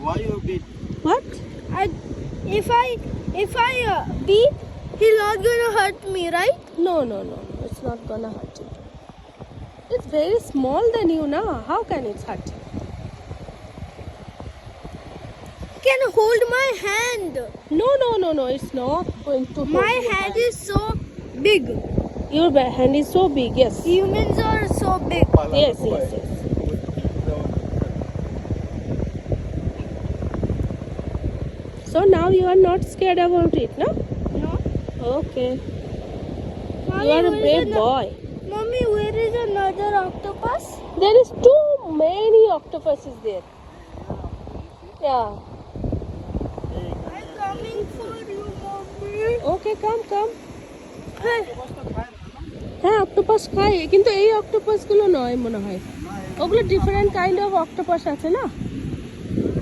Why you beat? What? If I beat, he's not gonna hurt me, right? No. It's not gonna hurt you. It's very small than you now. How can it hurt you? Can hold my hand. No. It's not going to. My hand is so big. Your hand is so big. Yes. Humans are so big. Yes. So now you are not scared about it, no? No. Okay. Mommy, You are a where brave is boy. Mommy, where is another octopus? There is too many octopuses there. Yeah. I'm coming for you, mommy. Okay, come. Hey, হ্যাঁ octopus খায় কিন্তু এই octopus গুলো নয় মনে হয় ওগুলো different kind of octopus আছে না